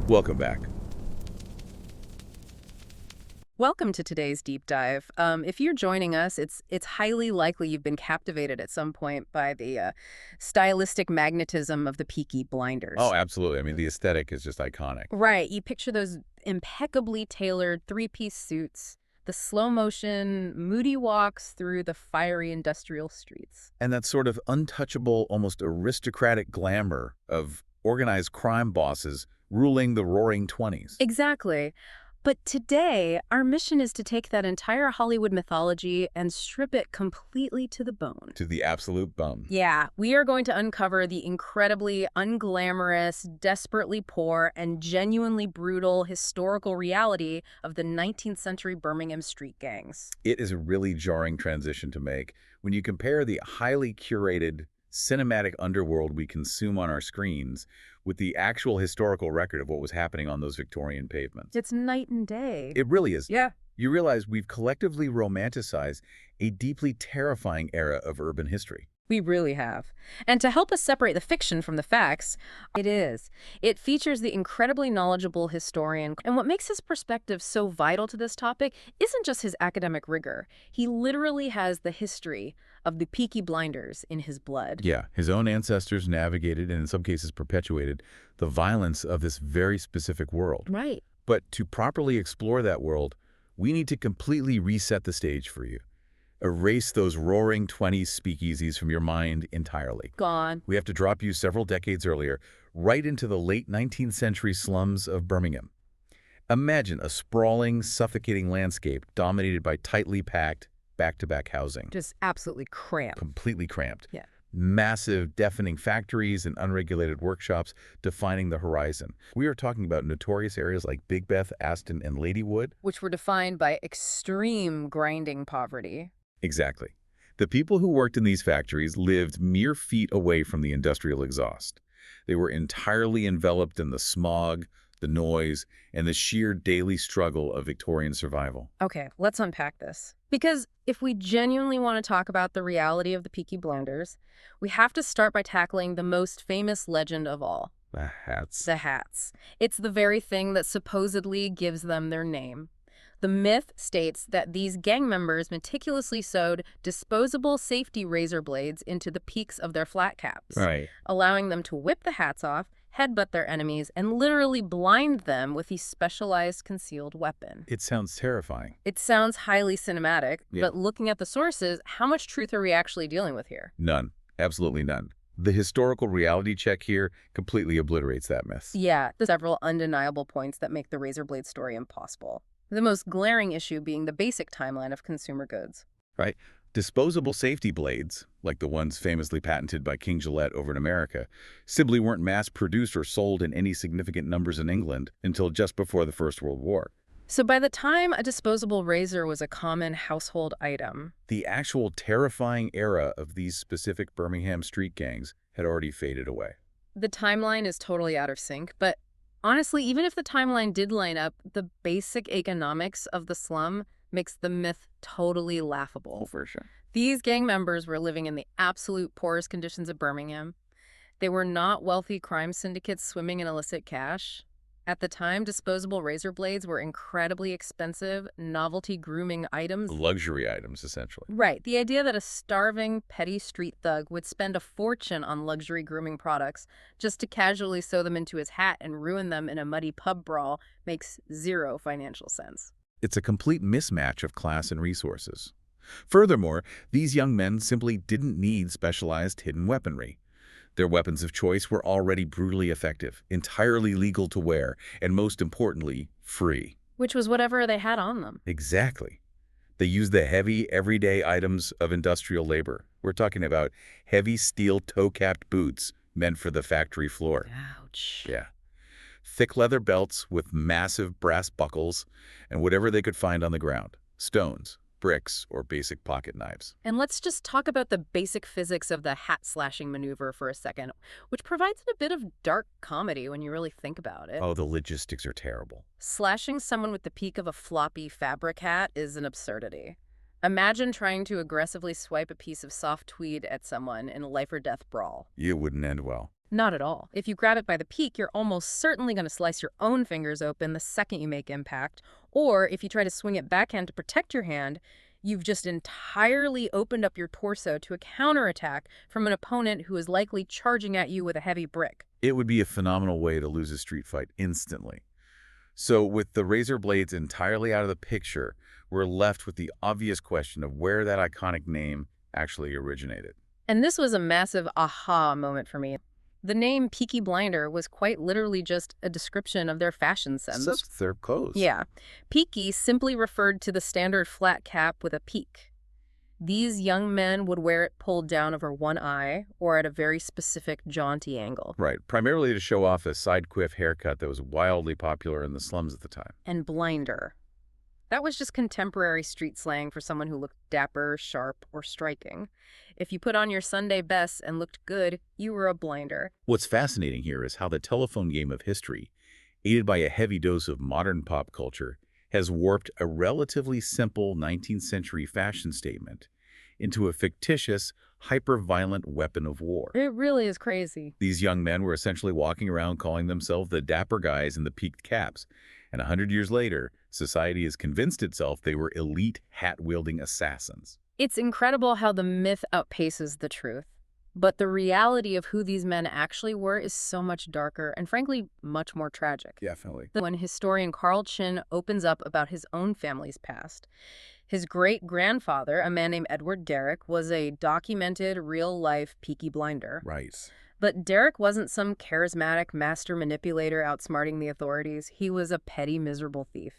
Welcome back. Welcome to today's deep dive. If you're joining us, it's highly likely you've been captivated at some point by the stylistic magnetism of the Peaky Oh, blinders. absolutely. I mean, the aesthetic is just iconic. Right, you picture those impeccably tailored three-piece suits, the slow-motion, moody walks through the fiery industrial streets. And that sort of untouchable, almost aristocratic glamour of organized crime bosses ruling the roaring 20s. Exactly. But today, our mission is to take that entire Hollywood mythology and strip it completely to the bone. To the absolute bum. Yeah, we are going to uncover the incredibly unglamorous, desperately poor, and genuinely brutal historical reality of the 19th century Birmingham street gangs. It is a really jarring transition to make when you compare the highly curated cinematic underworld we consume on our screens with the actual historical record of what was happening on those Victorian pavements. It's night and day. It really is. Yeah. You realize we've collectively romanticized a deeply terrifying era of urban history. We really have. And to help us separate the fiction from the facts, it features the incredibly knowledgeable historian. And what makes his perspective so vital to this topic isn't just his academic rigor. He literally has the history of the Peaky blinders in his blood. Yeah, his own ancestors navigated and in some cases perpetuated the violence of this very specific world. Right. But to properly explore that world, we need to completely reset the stage for you. Erase those roaring 20s speakeasies from your mind entirely. Gone. We have to drop you several decades earlier, right into the late 19th century slums of Birmingham. Imagine a sprawling, suffocating landscape dominated by tightly packed, back-to-back housing. Just absolutely cramped. Completely cramped. Yeah. Massive, deafening factories and unregulated workshops defining the horizon. We are talking about notorious areas like Big Beth, Aston, and Ladywood. Which were defined by extreme grinding poverty. Exactly. The people who worked in these factories lived mere feet away from the industrial exhaust. They were entirely enveloped in the smog, the noise, and the sheer daily struggle of Victorian survival. Okay, let's unpack this. Because if we genuinely want to talk about the reality of the Peaky blinders, we have to start by tackling the most famous legend of all. The hats. The hats. It's the very thing that supposedly gives them their name. The myth states that these gang members meticulously sewed disposable safety razor blades into the peaks of their flat caps, Right. allowing them to whip the hats off, headbutt their enemies, and literally blind them with a specialized concealed weapon. It sounds terrifying. It sounds highly cinematic, Yeah. but looking at the sources, how much truth are we actually dealing with here? None. Absolutely none. The historical reality check here completely obliterates that myth. Yeah, there's several undeniable points that make the razor blade story impossible. The most glaring issue being the basic timeline of consumer goods. Right? Disposable safety blades, like the ones famously patented by King Gillette over in America, simply weren't mass-produced or sold in any significant numbers in England until just before the First World War. So by the time a disposable razor was a common household item, The actual terrifying era of these specific Birmingham street gangs had already faded away. the timeline is totally out of sync. But honestly, even if the timeline did line up, the basic economics of the slum makes the myth totally laughable. For sure. These gang members were living in the absolute poorest conditions of Birmingham. They were not wealthy crime syndicates swimming in illicit cash. At the time, disposable razor blades were incredibly expensive, novelty grooming items. Luxury items, essentially. Right. The idea that a starving, petty street thug would spend a fortune on luxury grooming products just to casually sew them into his hat and ruin them in a muddy pub brawl makes zero financial sense. It's a complete mismatch of class and resources. Furthermore, these young men simply didn't need specialized hidden weaponry. Their weapons of choice were already brutally effective, entirely legal to wear, and most importantly, free. Which was whatever they had on them. Exactly. They used the heavy, everyday items of industrial labor. We're talking about heavy steel toe-capped boots meant for the factory floor. Ouch. Yeah. Thick leather belts with massive brass buckles and whatever they could find on the ground. Stones, bricks, or basic pocket knives. And let's just talk about the basic physics of the hat slashing maneuver for a second, which provides a bit of dark comedy when you really think about it. Oh, the logistics are terrible. Slashing someone with the peak of a floppy fabric hat is an absurdity. Imagine trying to aggressively swipe a piece of soft tweed at someone in a life or death brawl. It wouldn't end well. Not at all. If you grab it by the peak, you're almost certainly going to slice your own fingers open the second you make impact. Or if you try to swing it backhand to protect your hand, you've just entirely opened up your torso to a counterattack from an opponent who is likely charging at you with a heavy brick. It would be a phenomenal way to lose a street fight instantly. So with the razor blades entirely out of the picture, we're left with the obvious question of where that iconic name actually originated. And this was a massive aha moment for me. The name Peaky Blinder was quite literally just a description of their fashion sense. Just their clothes. Yeah. Peaky simply referred to the standard flat cap with a peak. These young men would wear it pulled down over one eye or at a very specific jaunty angle. Right, primarily to show off a side quiff haircut that was wildly popular in the slums at the time. And blinder. That was just contemporary street slang for someone who looked dapper, sharp, or striking. If you put on your Sunday best and looked good, you were a blinder. What's fascinating here is how the telephone game of history, aided by a heavy dose of modern pop culture, has warped a relatively simple 19th century fashion statement into a fictitious, hyper-violent weapon of war. It really is crazy. These young men were essentially walking around calling themselves the dapper guys in the peaked caps, and 100 years later, society has convinced itself they were elite hat-wielding assassins. It's incredible how the myth outpaces the truth. But the reality of who these men actually were is so much darker and, frankly, much more tragic. Definitely. When historian Carl Chin opens up about his own family's past, his great-grandfather, a man named Edward Derrick, was a documented, real-life Peaky Blinder. Right. But Derrick wasn't some charismatic master manipulator outsmarting the authorities. He was a petty, miserable thief.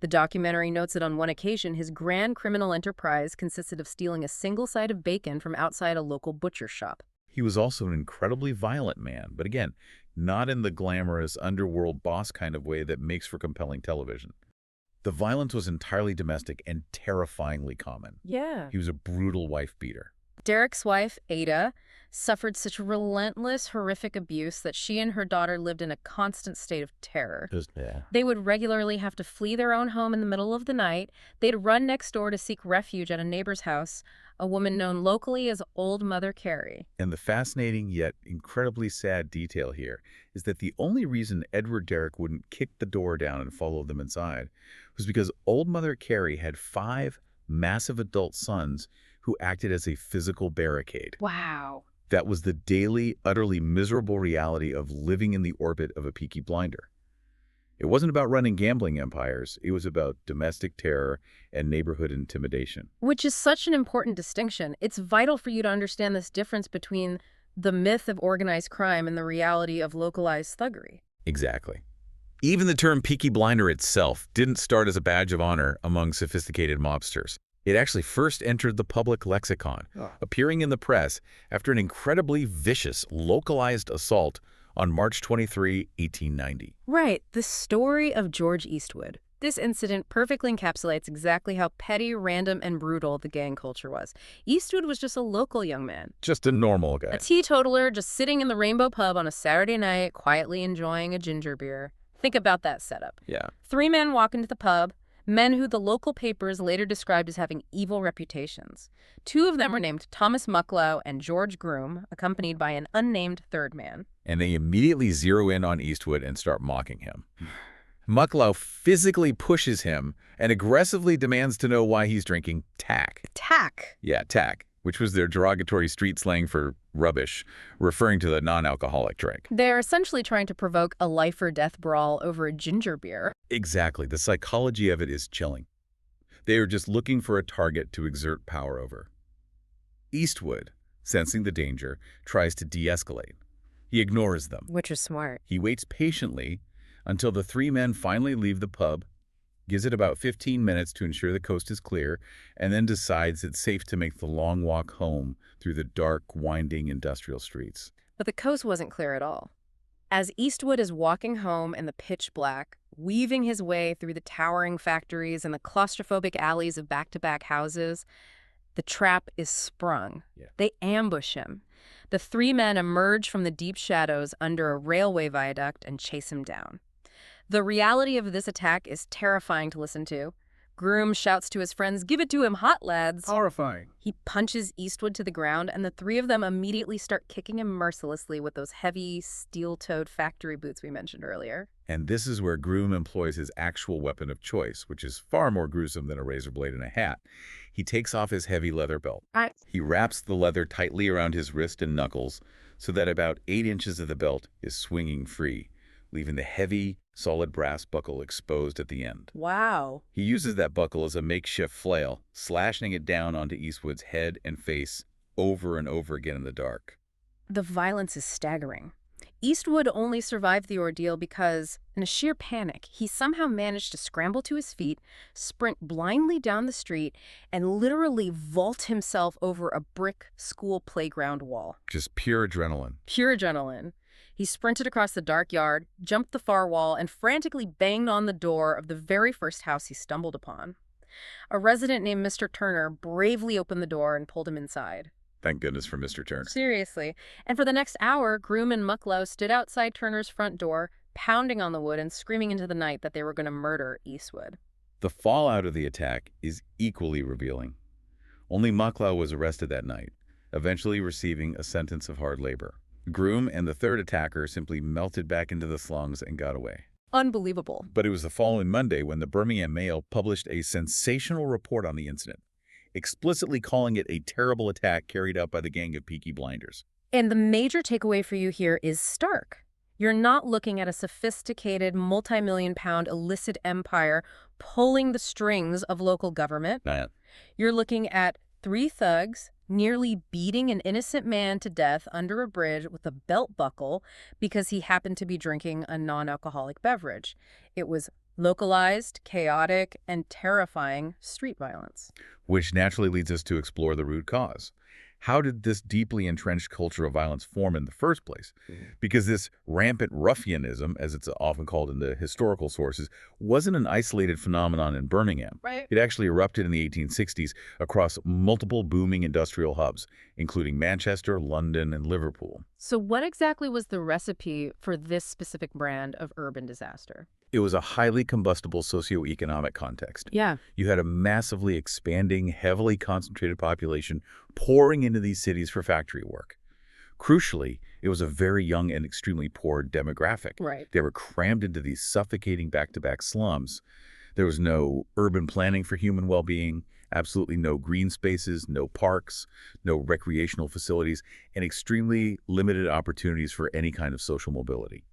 The documentary notes that on one occasion, his grand criminal enterprise consisted of stealing a single side of bacon from outside a local butcher shop. He was also an incredibly violent man, but again, not in the glamorous underworld boss kind of way that makes for compelling television. The violence was entirely domestic and terrifyingly common. Yeah. He was a brutal wife beater. Derrick's wife, Ada, suffered such relentless, horrific abuse that she and her daughter lived in a constant state of terror. They would regularly have to flee their own home in the middle of the night. They'd run next door to seek refuge at a neighbor's house, a woman known locally as Old Mother Carey. And the fascinating yet incredibly sad detail here is that the only reason Edward Derrick wouldn't kick the door down and follow them inside was because Old Mother Carey had 5 massive adult sons who acted as a physical barricade. Wow. That was the daily, utterly miserable reality of living in the orbit of a Peaky Blinder. It wasn't about running gambling empires. It was about domestic terror and neighborhood intimidation. Which is such an important distinction. It's vital for you to understand this difference between the myth of organized crime and the reality of localized thuggery. Exactly. Even the term Peaky Blinder itself didn't start as a badge of honor among sophisticated mobsters. It actually first entered the public lexicon, appearing in the press after an incredibly vicious, localized assault on March 23, 1890. Right, the story of George Eastwood. This incident perfectly encapsulates exactly how petty, random, and brutal the gang culture was. Eastwood was just a local young man. Just a normal guy. A teetotaler just sitting in the Rainbow Pub on a Saturday night, quietly enjoying a ginger beer. Think about that setup. Yeah. 3 men walk into the pub, men who the local papers later described as having evil reputations. 2 of them were named Thomas Mucklow and George Groom, accompanied by an unnamed third man. And they immediately zero in on Eastwood and start mocking him. Mucklow physically pushes him and aggressively demands to know why he's drinking tack. Tack? Yeah, tack, which was their derogatory street slang for rubbish, referring to the non-alcoholic drink. They're essentially trying to provoke a life-or-death brawl over a ginger beer. Exactly. The psychology of it is chilling. They are just looking for a target to exert power over. Eastwood, sensing the danger, tries to de-escalate. He ignores them. Which is smart. He waits patiently until the 3 men finally leave the pub, gives it about 15 minutes to ensure the coast is clear, and then decides it's safe to make the long walk home through the dark, winding industrial streets. But the coast wasn't clear at all. As Eastwood is walking home in the pitch black, weaving his way through the towering factories and the claustrophobic alleys of back-to-back houses, the trap is sprung. Yeah. They ambush him. The 3 men emerge from the deep shadows under a railway viaduct and chase him down. The reality of this attack is terrifying to listen to. Groom shouts to his friends, "Give it to him, hot lads." Horrifying. He punches Eastwood to the ground, and the three of them immediately start kicking him mercilessly with those heavy, steel-toed factory boots we mentioned earlier. And this is where Groom employs his actual weapon of choice, which is far more gruesome than a razor blade and a hat. He takes off his heavy leather belt. He wraps the leather tightly around his wrist and knuckles so that about 8 inches of the belt is swinging free, leaving the heavy, solid brass buckle exposed at the end. Wow. He uses that buckle as a makeshift flail, slashing it down onto Eastwood's head and face over and over again in the dark. The violence is staggering. Eastwood only survived the ordeal because, in a sheer panic, he somehow managed to scramble to his feet, sprint blindly down the street, and literally vault himself over a brick school playground wall. Just pure adrenaline. Pure adrenaline. He sprinted across the dark yard, jumped the far wall, and frantically banged on the door of the very first house he stumbled upon. A resident named Mr. Turner bravely opened the door and pulled him inside. Thank goodness for Mr. Turner. Seriously. And for the next hour, Groom and Mucklow stood outside Turner's front door, pounding on the wood and screaming into the night that they were going to murder Eastwood. The fallout of the attack is equally revealing. Only Mucklow was arrested that night, eventually receiving a sentence of hard labor. Groom and the third attacker simply melted back into the slums and got away. Unbelievable. But it was the following Monday when the Birmingham Mail published a sensational report on the incident, explicitly calling it a terrible attack carried out by the gang of Peaky blinders. And the major takeaway for you here is stark. You're not looking at a sophisticated, multi-million-pound illicit empire pulling the strings of local government. You're looking at 3 thugs nearly beating an innocent man to death under a bridge with a belt buckle because he happened to be drinking a non-alcoholic beverage. It was localized, chaotic, and terrifying street violence. Which naturally leads us to explore the root cause. How did this deeply entrenched culture of violence form in the first place? Because this rampant ruffianism, as it's often called in the historical sources, wasn't an isolated phenomenon in Birmingham. Right. It actually erupted in the 1860s across multiple booming industrial hubs, including Manchester, London, and Liverpool. So what exactly was the recipe for this specific brand of urban disaster? It was a highly combustible socioeconomic context. Yeah. You had a massively expanding, heavily concentrated population pouring into these cities for factory work. Crucially, it was a very young and extremely poor demographic. Right. They were crammed into these suffocating back-to-back slums. There was no urban planning for human well-being, absolutely no green spaces, no parks, no recreational facilities, and extremely limited opportunities for any kind of social mobility.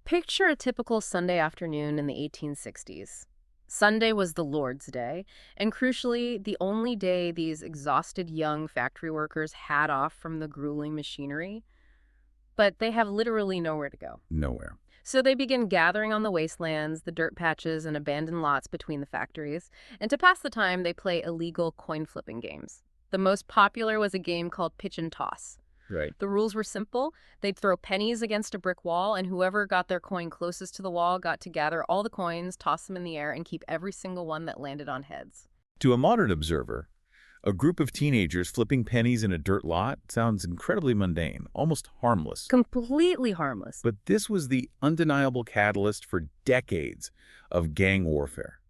Picture a typical Sunday afternoon in the 1860s. Sunday was the Lord's Day, and crucially, the only day these exhausted young factory workers had off from the grueling machinery. But they have literally nowhere to go. Nowhere. So they begin gathering on the wastelands, the dirt patches, and abandoned lots between the factories. And to pass the time, they play illegal coin-flipping games. The most popular was a game called pitch and toss. Right. The rules were simple. They'd throw pennies against a brick wall, and whoever got their coin closest to the wall got to gather all the coins, toss them in the air, and keep every single one that landed on heads. To a modern observer, a group of teenagers flipping pennies in a dirt lot sounds incredibly mundane, almost harmless. Completely harmless. But this was the undeniable catalyst for decades of gang warfare.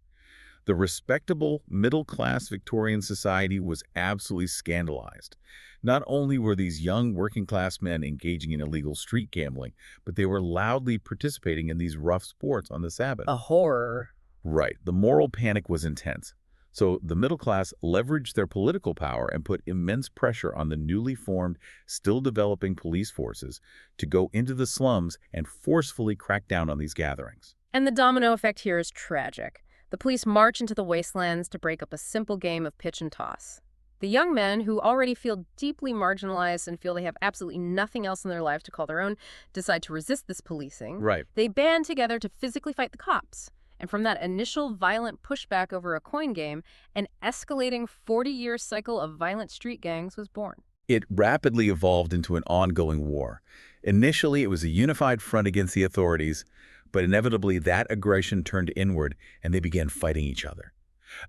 The respectable, middle-class Victorian society was absolutely scandalized. Not only were these young working-class men engaging in illegal street gambling, but they were loudly participating in these rough sports on the Sabbath. A horror. Right. The moral panic was intense. So the middle class leveraged their political power and put immense pressure on the newly formed, still developing police forces to go into the slums and forcefully crack down on these gatherings. And the domino effect here is tragic. The police march into the wastelands to break up a simple game of pitch and toss. The young men, who already feel deeply marginalized and feel they have absolutely nothing else in their life to call their own, decide to resist this policing. Right. They band together to physically fight the cops. And from that initial violent pushback over a coin game, an escalating 40-year cycle of violent street gangs was born. It rapidly evolved into an ongoing war. Initially, it was a unified front against the authorities, but inevitably that aggression turned inward and they began fighting each other.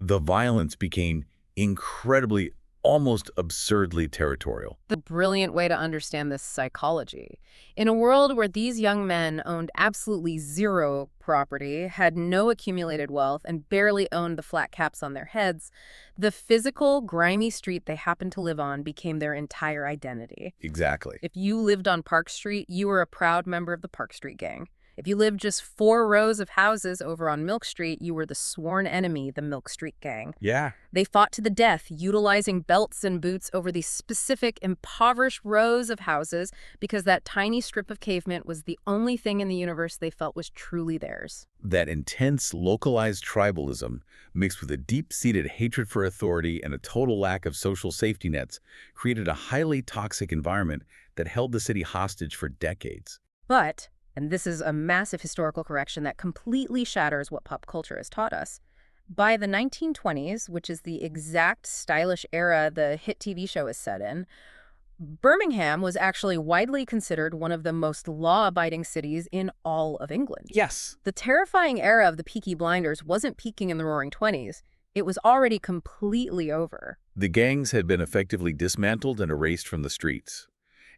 The violence became incredibly almost absurdly territorial. The brilliant way to understand this psychology. In a world where these young men owned absolutely zero property, had no accumulated wealth, and barely owned the flat caps on their heads, the physical, grimy street they happened to live on became their entire identity. Exactly. If you lived on Park Street, you were a proud member of the Park Street gang. If you lived just 4 rows of houses over on Milk Street, you were the sworn enemy, the Milk Street gang. Yeah. They fought to the death, utilizing belts and boots over these specific, impoverished rows of houses because that tiny strip of pavement was the only thing in the universe they felt was truly theirs. That intense, localized tribalism, mixed with a deep-seated hatred for authority and a total lack of social safety nets, created a highly toxic environment that held the city hostage for decades. But, and this is a massive historical correction that completely shatters what pop culture has taught us, by the 1920s, which is the exact stylish era the hit TV show is set in, Birmingham was actually widely considered one of the most law-abiding cities in all of England. Yes. The terrifying era of the Peaky Blinders wasn't peaking in the Roaring Twenties. It was already completely over. The gangs had been effectively dismantled and erased from the streets.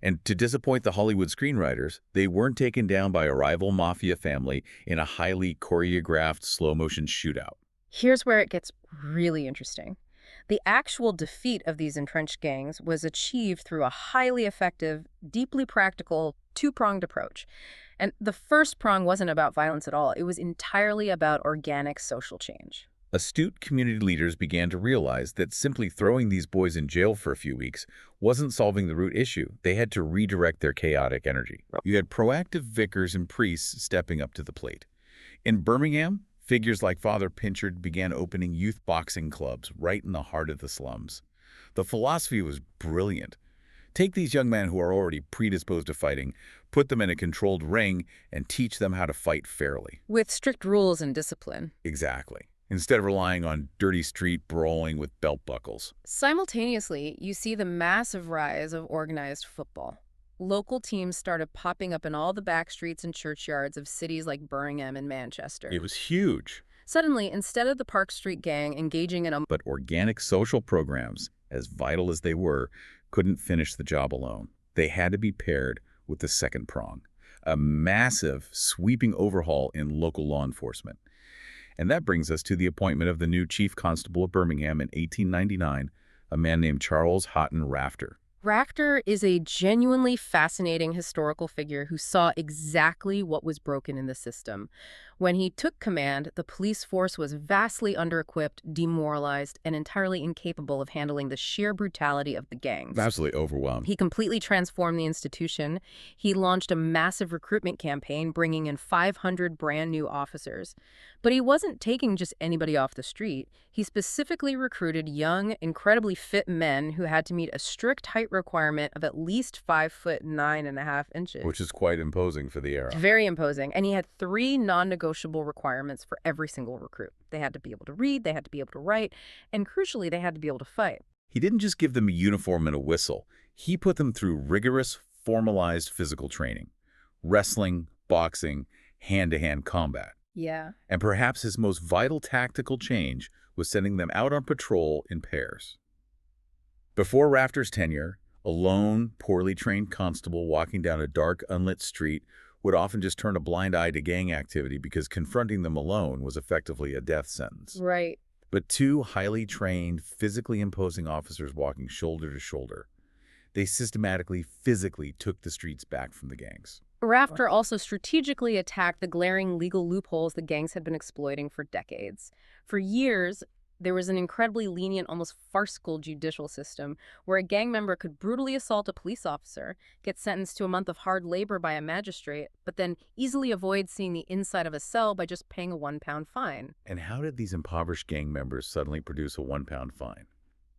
And to disappoint the Hollywood screenwriters, they weren't taken down by a rival mafia family in a highly choreographed slow-motion shootout. Here's where it gets really interesting. The actual defeat of these entrenched gangs was achieved through a highly effective, deeply practical, two-pronged approach. And the first prong wasn't about violence at all. It was entirely about organic social change. Astute community leaders began to realize that simply throwing these boys in jail for a few weeks wasn't solving the root issue. They had to redirect their chaotic energy. You had proactive vicars and priests stepping up to the plate. In Birmingham, figures like Father Pinchard began opening youth boxing clubs right in the heart of the slums. The philosophy was brilliant. Take these young men who are already predisposed to fighting, put them in a controlled ring, and teach them how to fight fairly. With strict rules and discipline. Exactly. Instead of relying on dirty street brawling with belt buckles. Simultaneously, you see the massive rise of organized football. Local teams started popping up in all the back streets and churchyards of cities like Birmingham and Manchester. It was huge. Suddenly, instead of the Park Street gang engaging in a But organic social programs, as vital as they were, couldn't finish the job alone. They had to be paired with the second prong, a massive, sweeping overhaul in local law enforcement. And that brings us to the appointment of the new chief constable of Birmingham in 1899, a man named Charles Houghton Rafter. Rafter is a genuinely fascinating historical figure who saw exactly what was broken in the system. When he took command, the police force was vastly under-equipped, demoralized, and entirely incapable of handling the sheer brutality of the gangs. Absolutely overwhelmed. He completely transformed the institution. He launched a massive recruitment campaign, bringing in 500 brand new officers. But he wasn't taking just anybody off the street. He specifically recruited young, incredibly fit men who had to meet a strict height requirement of at least 5'9.5" Which is quite imposing for the era. Very imposing. And he had 3 non-negotiable requirements for every single recruit. They had to be able to read, they had to be able to write, and crucially, they had to be able to fight. He didn't just give them a uniform and a whistle. He put them through rigorous, formalized physical training. Wrestling, boxing, hand-to-hand combat. Yeah. And perhaps his most vital tactical change was sending them out on patrol in pairs. Before Rafter's tenure, a lone, poorly trained constable walking down a dark, unlit street would often just turn a blind eye to gang activity because confronting them alone was effectively a death sentence. Right. But 2 highly trained, physically imposing officers walking shoulder to shoulder, they systematically, physically took the streets back from the gangs. Rafter also strategically attacked the glaring legal loopholes the gangs had been exploiting for decades. For years, there was an incredibly lenient, almost farcical judicial system where a gang member could brutally assault a police officer, get sentenced to a month of hard labor by a magistrate, but then easily avoid seeing the inside of a cell by just paying a £1 fine. And how did these impoverished gang members suddenly produce a £1 fine?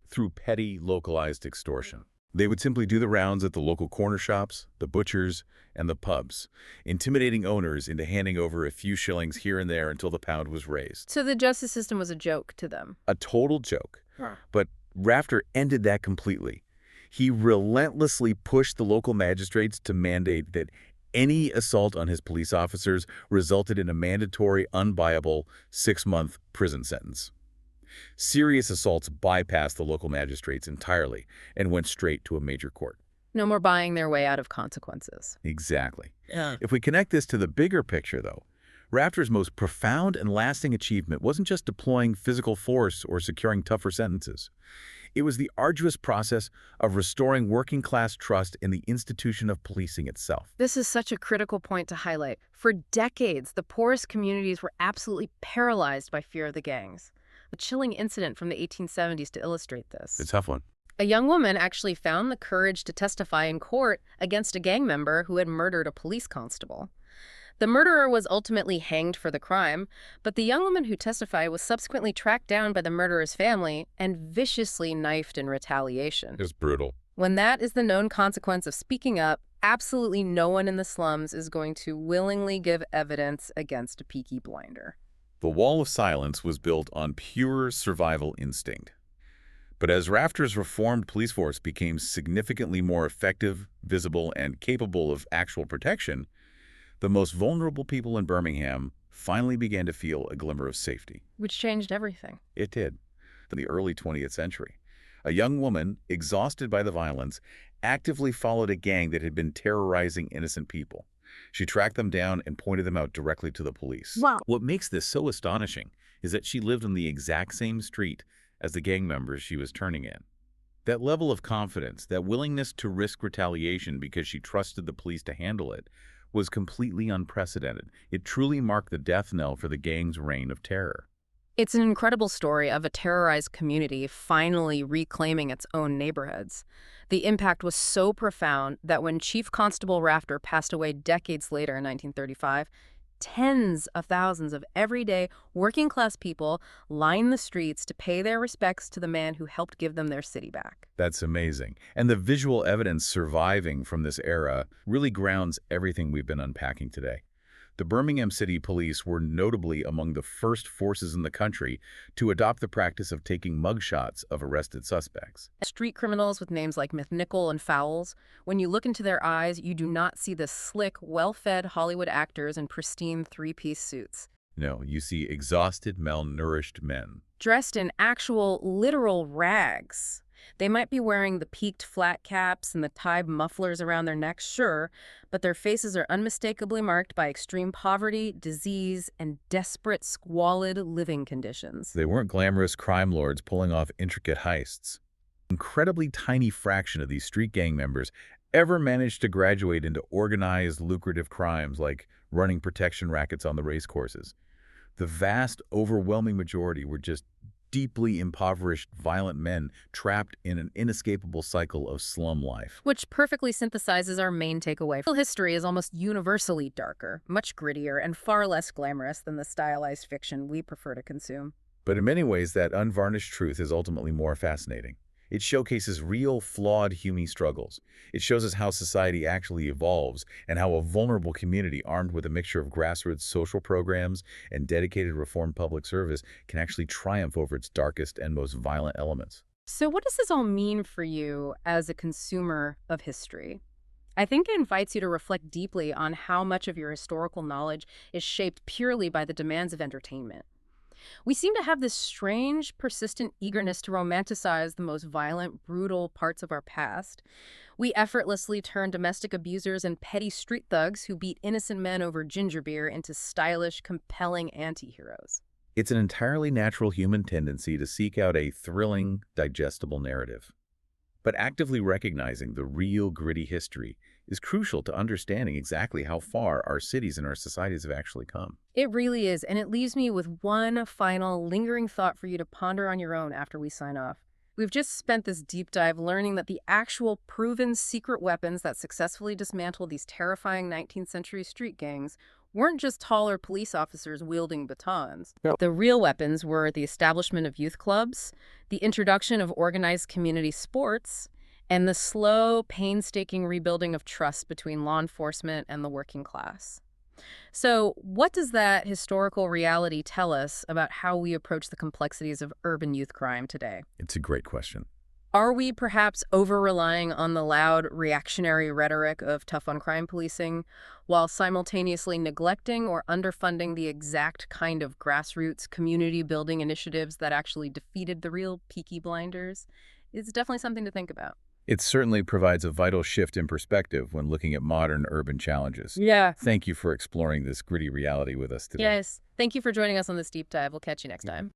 Through petty, localized extortion. They would simply do the rounds at the local corner shops, the butchers, and the pubs, intimidating owners into handing over a few shillings here and there until the pound was raised. So the justice system was a joke to them. A total joke. But Rafter ended that completely. He relentlessly pushed the local magistrates to mandate that any assault on his police officers resulted in a mandatory, unbuyable 6-month prison sentence. Serious assaults bypassed the local magistrates entirely and went straight to a major court. No more buying their way out of consequences. Exactly. Yeah. If we connect this to the bigger picture, though, Rafter's most profound and lasting achievement wasn't just deploying physical force or securing tougher sentences. It was the arduous process of restoring working-class trust in the institution of policing itself. This is such a critical point to highlight. For decades, the poorest communities were absolutely paralyzed by fear of the gangs. A chilling incident from the 1870s to illustrate this. It's a tough one. A young woman actually found the courage to testify in court against a gang member who had murdered a police constable. The murderer was ultimately hanged for the crime, but the young woman who testified was subsequently tracked down by the murderer's family and viciously knifed in retaliation. It's brutal. When that is the known consequence of speaking up, absolutely no one in the slums is going to willingly give evidence against a Peaky blinder. The wall of silence was built on pure survival instinct. But as Rafter's reformed police force became significantly more effective, visible, and capable of actual protection, the most vulnerable people in Birmingham finally began to feel a glimmer of safety. Which changed everything. It did. In the early 20th century, a young woman, exhausted by the violence, actively followed a gang that had been terrorizing innocent people. She tracked them down and pointed them out directly to the police. Wow. What makes this so astonishing is that she lived on the exact same street as the gang members she was turning in. That level of confidence, that willingness to risk retaliation because she trusted the police to handle it, was completely unprecedented. It truly marked the death knell for the gang's reign of terror. It's an incredible story of a terrorized community finally reclaiming its own neighborhoods. The impact was so profound that when Chief Constable Rafter passed away decades later in 1935, tens of thousands of everyday working-class people lined the streets to pay their respects to the man who helped give them their city back. That's amazing. And the visual evidence surviving from this era really grounds everything we've been unpacking today. The Birmingham City Police were notably among the first forces in the country to adopt the practice of taking mugshots of arrested suspects. Street criminals with names like McNichol and Fowles, when you look into their eyes, you do not see the slick, well-fed Hollywood actors in pristine three-piece suits. No, you see exhausted, malnourished men. Dressed in actual, literal rags. They might be wearing the peaked flat caps and the tied mufflers around their necks, sure, but their faces are unmistakably marked by extreme poverty, disease, and desperate, squalid living conditions. They weren't glamorous crime lords pulling off intricate heists. An incredibly tiny fraction of these street gang members ever managed to graduate into organized, lucrative crimes like running protection rackets on the racecourses. The vast, overwhelming majority were just deeply impoverished, violent men trapped in an inescapable cycle of slum life. Which perfectly synthesizes our main takeaway. History is almost universally darker, much grittier, and far less glamorous than the stylized fiction we prefer to consume. But in many ways, that unvarnished truth is ultimately more fascinating. It showcases real, flawed human struggles. It shows us how society actually evolves and how a vulnerable community armed with a mixture of grassroots social programs and dedicated reformed public service can actually triumph over its darkest and most violent elements. So what does this all mean for you as a consumer of history? I think it invites you to reflect deeply on how much of your historical knowledge is shaped purely by the demands of entertainment. We seem to have this strange, persistent eagerness to romanticize the most violent, brutal parts of our past. We effortlessly turn domestic abusers and petty street thugs who beat innocent men over ginger beer into stylish, compelling anti-heroes. It's an entirely natural human tendency to seek out a thrilling, digestible narrative. But actively recognizing the real, gritty history is crucial to understanding exactly how far our cities and our societies have actually come. It really is, and it leaves me with one final lingering thought for you to ponder on your own after we sign off. We've just spent this deep dive learning that the actual proven secret weapons that successfully dismantled these terrifying 19th century street gangs weren't just taller police officers wielding batons. Yep. The real weapons were the establishment of youth clubs, the introduction of organized community sports, and the slow, painstaking rebuilding of trust between law enforcement and the working class. So what does that historical reality tell us about how we approach the complexities of urban youth crime today? It's a great question. Are we perhaps over-relying on the loud, reactionary rhetoric of tough-on-crime policing while simultaneously neglecting or underfunding the exact kind of grassroots community-building initiatives that actually defeated the real Peaky Blinders? It's definitely something to think about. It certainly provides a vital shift in perspective when looking at modern urban challenges. Yeah. Thank you for exploring this gritty reality with us today. Yes. Thank you for joining us on this deep dive. We'll catch you next time.